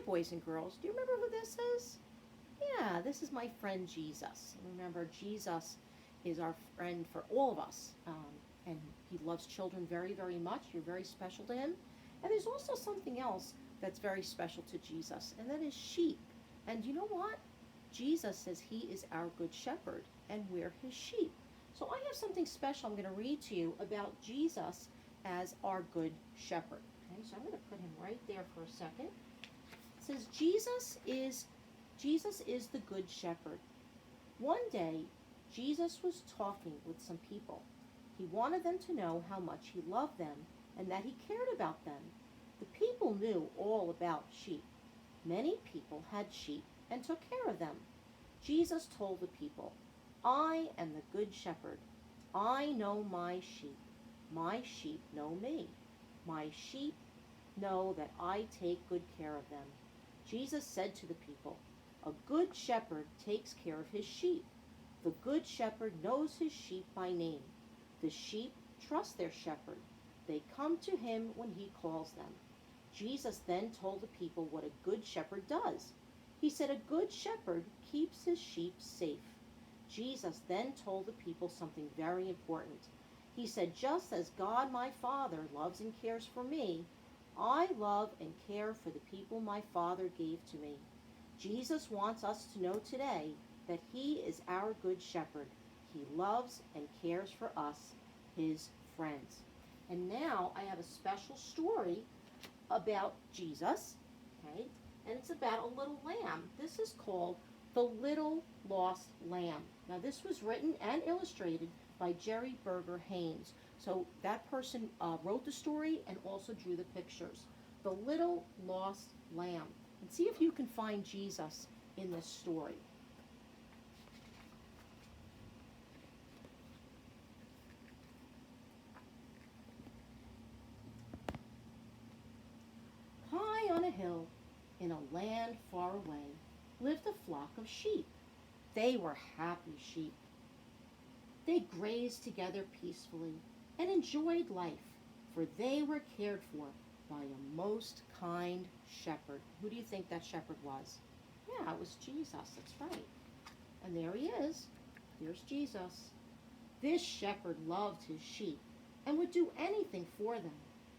boys and girls, do you remember who this is? Yeah, this is my friend Jesus. Remember, Jesus is our friend for all of us. And he loves children very, very much. You're very special to him. And there's also something else that's very special to Jesus, and that is sheep. And you know what? Jesus says he is our good shepherd, and we're his sheep. So I have something special I'm going to read to you about Jesus as our good shepherd. Okay, so I'm going to put him right there for a second. It says Jesus is the good shepherd. One day, Jesus was talking with some people. He wanted them to know how much he loved them and that he cared about them. The people knew all about sheep. Many people had sheep and took care of them. Jesus told the people, I am the good shepherd. I know my sheep. My sheep know me. My sheep know that I take good care of them. Jesus said to the people, a good shepherd takes care of his sheep. The good shepherd knows his sheep by name. The sheep trust their shepherd. They come to him when he calls them. Jesus then told the people what a good shepherd does. He said a good shepherd keeps his sheep safe. Jesus then told the people something very important. He said, just as God my Father loves and cares for me, I love and care for the people my Father gave to me. Jesus wants us to know today that he is our good shepherd. He loves and cares for us, his friends. And now I have a special story about Jesus, okay? And it's about a little lamb. This is called The Little Lost Lamb. Now this was written and illustrated by Jerry Berger Haynes. So that person wrote the story and also drew the pictures. The Little Lost Lamb. And see if you can find Jesus in this story. High on a hill, in a land far away, lived a flock of sheep. They were happy sheep. They grazed together peacefully and enjoyed life, for they were cared for by a most kind shepherd. Who do you think that shepherd was? Yeah, it was Jesus, that's right. And there he is. Here's Jesus. This shepherd loved his sheep and would do anything for them.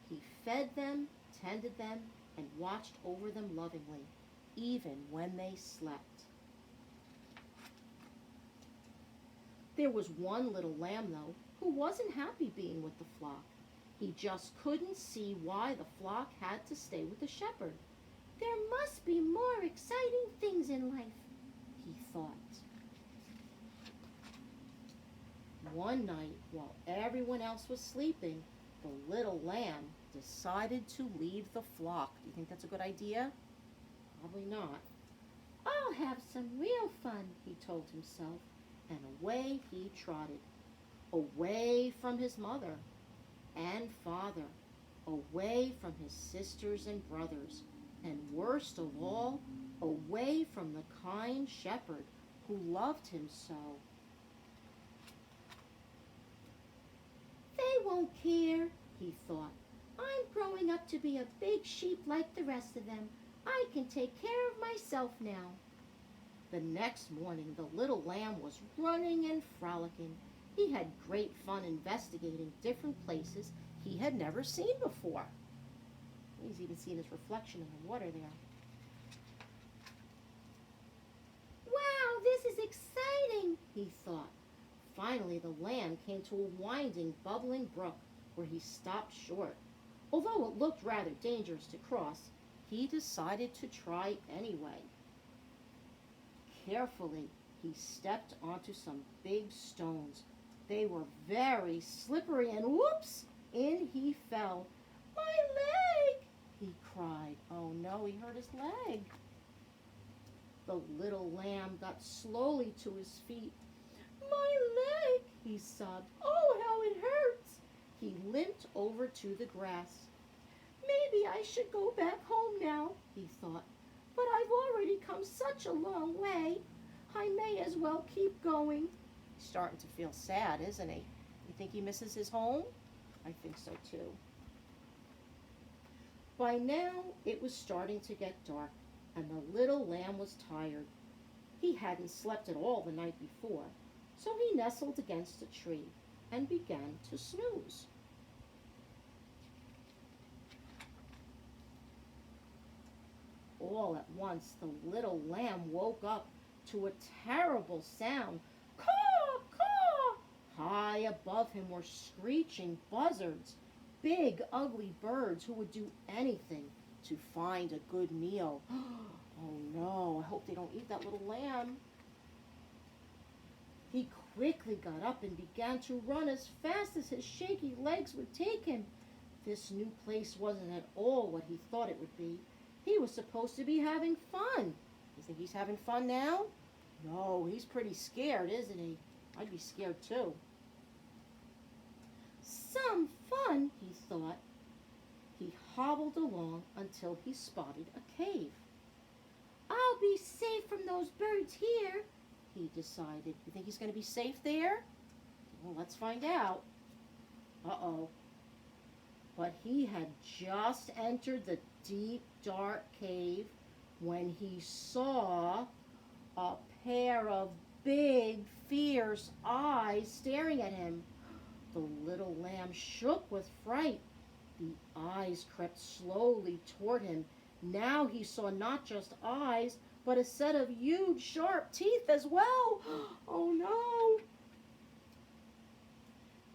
He fed them, tended them, and watched over them lovingly, even when they slept. There was one little lamb, though, who wasn't happy being with the flock. He just couldn't see why the flock had to stay with the shepherd. There must be more exciting things in life, he thought. One night, while everyone else was sleeping, the little lamb decided to leave the flock. Do you think that's a good idea? Probably not. I'll have some real fun, he told himself, and away he trotted, away from his mother and father, away from his sisters and brothers, and worst of all, away from the kind shepherd who loved him so. They won't care, he thought. I'm growing up to be a big sheep like the rest of them. I can take care of myself now. The next morning, the little lamb was running and frolicking. He had great fun investigating different places he had never seen before. He's even seen his reflection in the water there. Wow, this is exciting, he thought. Finally, the lamb came to a winding, bubbling brook where he stopped short. Although it looked rather dangerous to cross, he decided to try anyway. Carefully, he stepped onto some big stones. They were very slippery, and whoops, in he fell. My leg, he cried. Oh no, he hurt his leg. The little lamb got slowly to his feet. My leg, he sobbed. Oh, how it hurts. He limped over to the grass. Maybe I should go back home now, he thought. But I've already come such a long way. I may as well keep going. He's starting to feel sad, isn't he? You think he misses his home? I think so too. By now, it was starting to get dark. and the little lamb was tired. He hadn't slept at all the night before, so he nestled against a tree and began to snooze. All at once the little lamb woke up to a terrible sound. Caw, caw! High above him were screeching buzzards, big ugly birds who would do anything to find a good meal. Oh no, I hope they don't eat that little lamb. He quickly got up and began to run as fast as his shaky legs would take him. This new place wasn't at all what he thought it would be. He was supposed to be having fun. You think he's having fun now? No, he's pretty scared, isn't he? I'd be scared too. Some fun, he thought. He hobbled along until he spotted a cave. I'll be safe from those birds here, he decided. You think he's going to be safe there? Well, let's find out. Uh-oh. But he had just entered the deep, dark cave when he saw a pair of big, fierce eyes staring at him. The little lamb shook with fright. The eyes crept slowly toward him. Now he saw not just eyes, but a set of huge, sharp teeth as well. Oh no!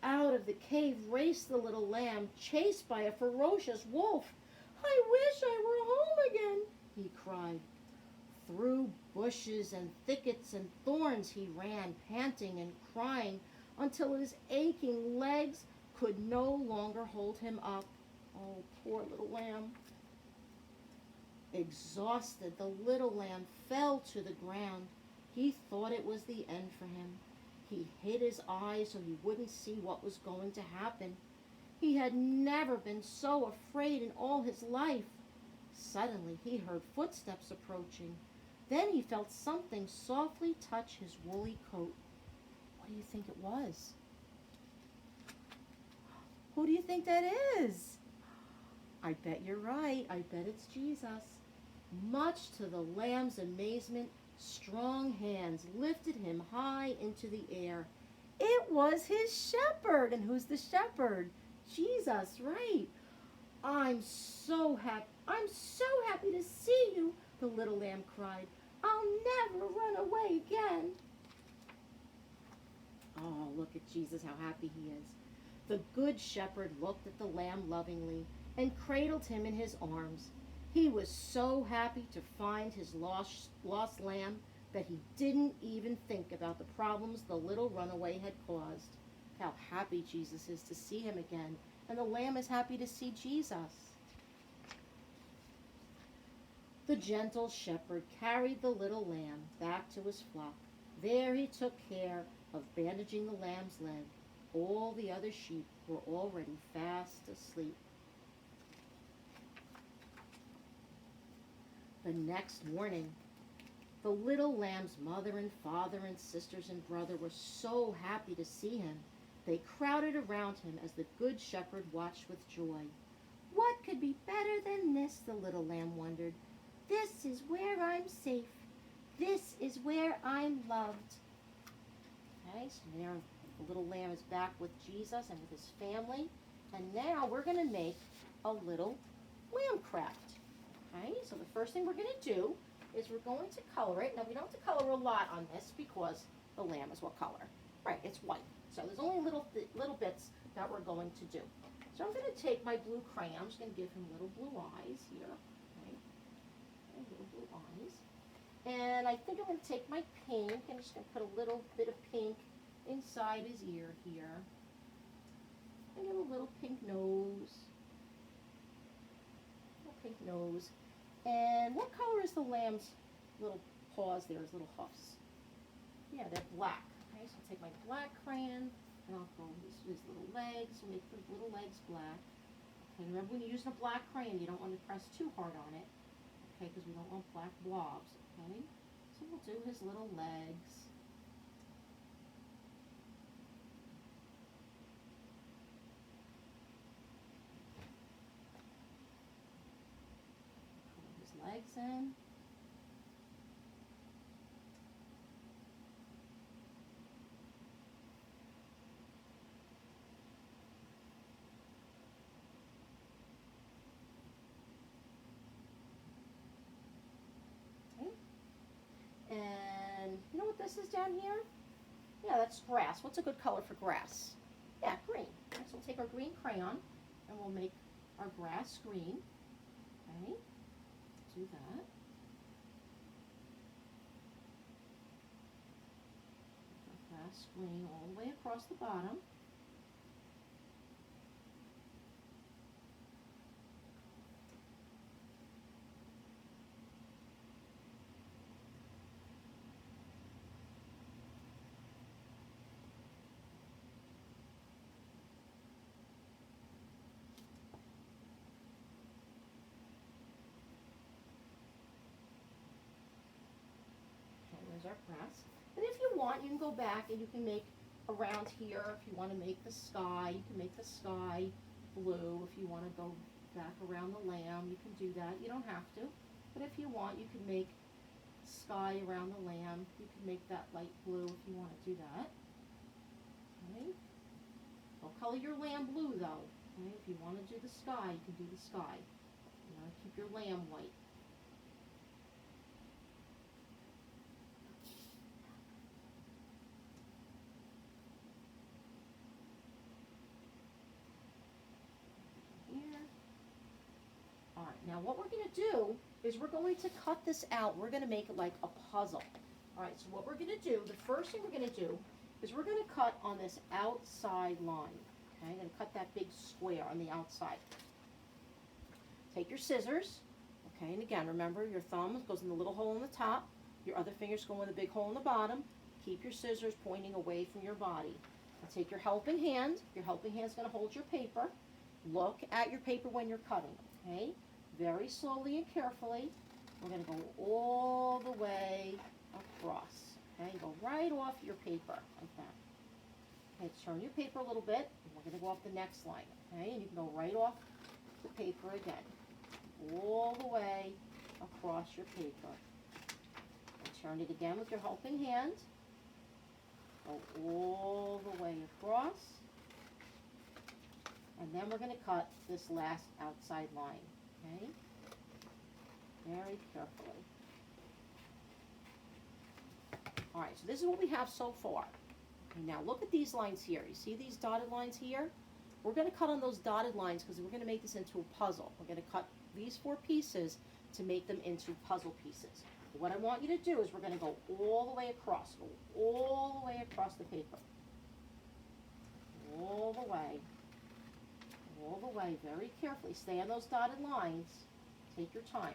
Out of the cave raced the little lamb, chased by a ferocious wolf. I wish I were home again, he cried. Through bushes and thickets and thorns he ran, panting and crying, until his aching legs could no longer hold him up. Oh, poor little lamb. Exhausted, the little lamb fell to the ground. He thought it was the end for him. He hid his eyes so he wouldn't see what was going to happen. He had never been so afraid in all his life. Suddenly he heard footsteps approaching. Then he felt something softly touch his woolly coat. What do you think it was? Who do you think that is? I bet you're right. I bet it's Jesus. Much to the lamb's amazement, strong hands lifted him high into the air. It was his shepherd. And who's the shepherd? Jesus, right. I'm so happy to see you, the little lamb cried. I'll never run away again. Oh, look at Jesus, how happy he is. The good shepherd looked at the lamb lovingly and cradled him in his arms. He was so happy to find his lost lamb that he didn't even think about the problems the little runaway had caused. How happy Jesus is to see him again, and the lamb is happy to see Jesus. The gentle shepherd carried the little lamb back to his flock. There he took care of bandaging the lamb's leg. All the other sheep were already fast asleep. The next morning, the little lamb's mother and father and sisters and brother were so happy to see him. They crowded around him as the good shepherd watched with joy. What could be better than this, the little lamb wondered. This is where I'm safe. This is where I'm loved. Okay, so there the little lamb is back with Jesus and with his family. And now we're going to make a little lamb craft. Okay, so the first thing we're going to do is we're going to color it. Now, we don't have to color a lot on this because the lamb is what color? Right, it's white. So there's only little bits that we're going to do. So I'm going to take my blue crayon. I'm just going to give him little blue eyes here. Okay, little blue eyes. And I think I'm going to take my pink. I'm just going to put a little bit of pink inside his ear here. And give him a little pink nose. Little pink nose. And what color is the lamb's little paws there, his little hoofs? Yeah, they're black. Okay, so I'll take my black crayon and I'll go his little legs. We'll make the little legs black. Okay, remember when you're using a black crayon, you don't want to press too hard on it. Okay, because we don't want black blobs. Okay, so we'll do his little legs. Legs in. is down here? Yeah, that's grass. What's a good color for grass? Yeah, green. Okay, so we'll take our green crayon and we'll make our grass green. Okay, do that. Our grass green all the way across the bottom. Our grass. And if you want, you can go back and you can make around here. If you want to make the sky, you can make the sky blue. If you want to go back around the lamb, you can do that. You don't have to. But if you want, you can make sky around the lamb. You can make that light blue if you want to do that. Okay. Don't color your lamb blue though. Okay. If you want to do the sky, you can do the sky. You want to keep your lamb white. Now what we're going to do is we're going to cut this out. We're going to make it like a puzzle. All right, so what we're going to do, the first thing we're going to do is we're going to cut on this outside line. Okay, I'm going to cut that big square on the outside. Take your scissors. Okay, and again, remember your thumb goes in the little hole in the top. Your other fingers go in the big hole in the bottom. Keep your scissors pointing away from your body. Now take your helping hand. Your helping hand is going to hold your paper. Look at your paper when you're cutting. Okay. Very slowly and carefully, we're going to go all the way across. Okay, go right off your paper like that. Okay, turn your paper a little bit, and we're going to go off the next line. Okay, and you can go right off the paper again, all the way across your paper. And turn it again with your helping hand. Go all the way across. And then we're going to cut this last outside line. Okay, very carefully. All right, so this is what we have so far. Okay, now look at these lines here. You see these dotted lines here? We're going to cut on those dotted lines because we're going to make this into a puzzle. We're going to cut these 4 pieces to make them into puzzle pieces. What I want you to do is we're going to go all the way across. Go all the way across the paper. All the way. All the way, very carefully. Stay on those dotted lines. Take your time.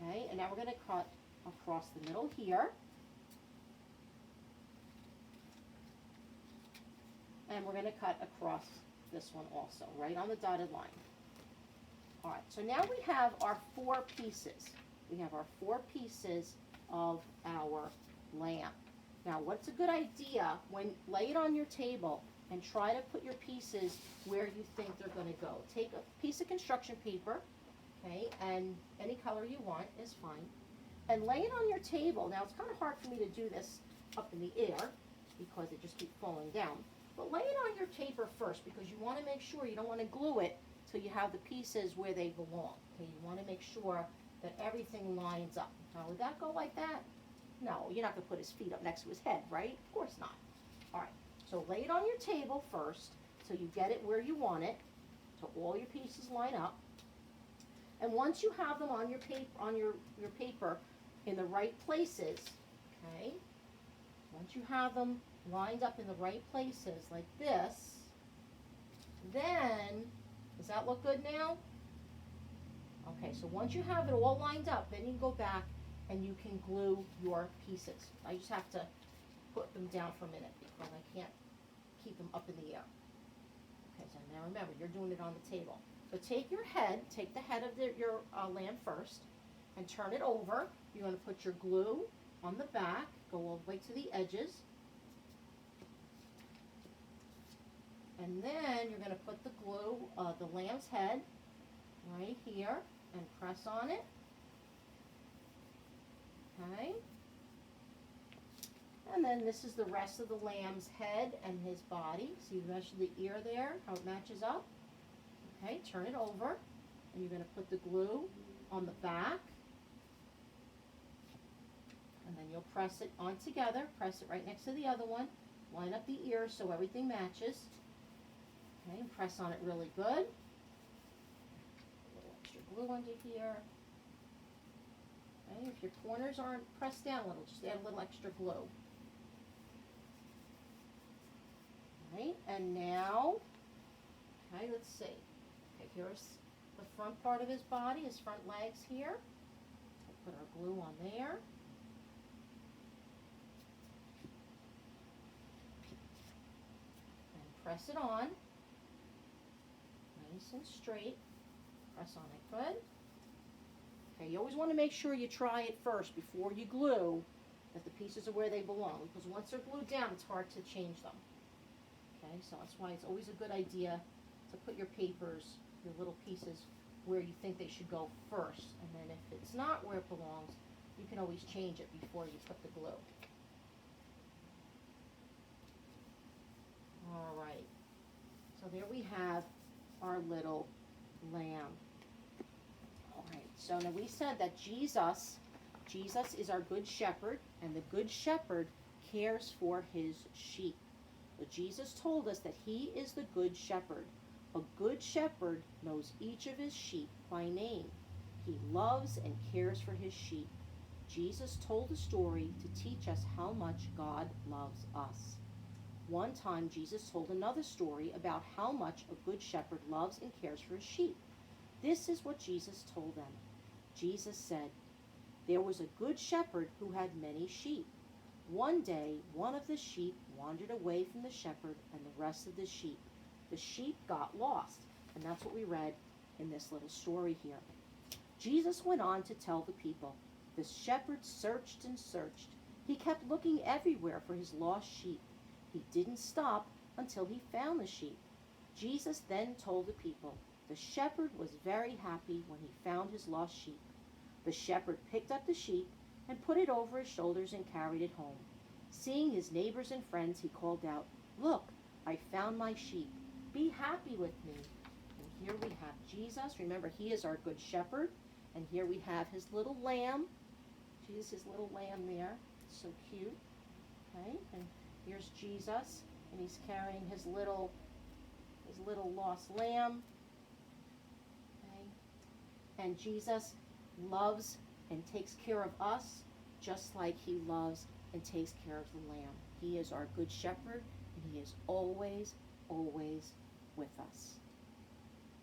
Okay, and now we're going to cut across the middle here. And we're going to cut across this one also, right on the dotted line. All right, so now we have our 4 pieces. We have our 4 pieces of our lamb. Now, what's a good idea when lay it on your table and try to put your pieces where you think they're going to go. Take a piece of construction paper, okay, and any color you want is fine, and lay it on your table. Now, it's kind of hard for me to do this up in the air because it just keeps falling down. But lay it on your paper first because you want to make sure you don't want to glue it till you have the pieces where they belong. Okay, you want to make sure that everything lines up. Now, would that go like that? No, you're not going to put his feet up next to his head, right? Of course not. All right. So lay it on your table first so you get it where you want it, so all your pieces line up. And once you have them on your paper in the right places, okay, once you have them lined up in the right places like this, then, does that look good now? Okay, so once you have it all lined up, then you go back and you can glue your pieces. I just have to put them down for a minute because I can't keep them up in the air. Okay, so now remember, you're doing it on the table. So take the head of your lamb first and turn it over. You're going to put your glue on the back, go all the way to the edges. And then you're going to put the glue, the lamb's head, right here and press on it. Okay. And then this is the rest of the lamb's head and his body. See the rest of the ear there, how it matches up? Okay, turn it over. And you're going to put the glue on the back. And then you'll you'll press it on together, press it right next to the other one, line up the ears so everything matches. Okay, and press on it really good. A little extra glue under here. Okay, if your corners aren't pressed down a little, just add a little extra glue. Right, and now, okay, let's see. Okay, here's the front part of his body, his front legs here. We'll put our glue on there. And press it on. Nice and straight. Press on it good. Okay, you always want to make sure you try it first before you glue, that the pieces are where they belong, because once they're glued down, it's hard to change them. Okay, so that's why it's always a good idea to put your papers, your little pieces, where you think they should go first. And then if it's not where it belongs, you can always change it before you put the glue. All right, so there we have our little lamb. All right, so now we said that Jesus is our good shepherd, and the good shepherd cares for his sheep. So Jesus told us that he is the good shepherd. A good shepherd knows each of his sheep by name. He loves and cares for his sheep. Jesus told a story to teach us how much God loves us. One time, Jesus told another story about how much a good shepherd loves and cares for his sheep. This is what Jesus told them. Jesus said, "There was a good shepherd who had many sheep. One day, one of the sheep wandered away from the shepherd and the rest of the sheep. The sheep got lost." And that's what we read in this little story here. Jesus went on to tell the people, "The shepherd searched and searched. He kept looking everywhere for his lost sheep. He didn't stop until he found the sheep." Jesus then told the people, "The shepherd was very happy when he found his lost sheep. The shepherd picked up the sheep and put it over his shoulders and carried it home. Seeing his neighbors and friends, he called out, 'Look, I found my sheep. Be happy with me.'" And here we have Jesus. Remember, he is our good shepherd. And here we have his little lamb. Jesus' little lamb there. So cute. Okay, and here's Jesus, and he's carrying his little lost lamb. Okay, and Jesus loves and takes care of us just like he loves and takes care of the lamb. He is our good shepherd, and he is always, always with us.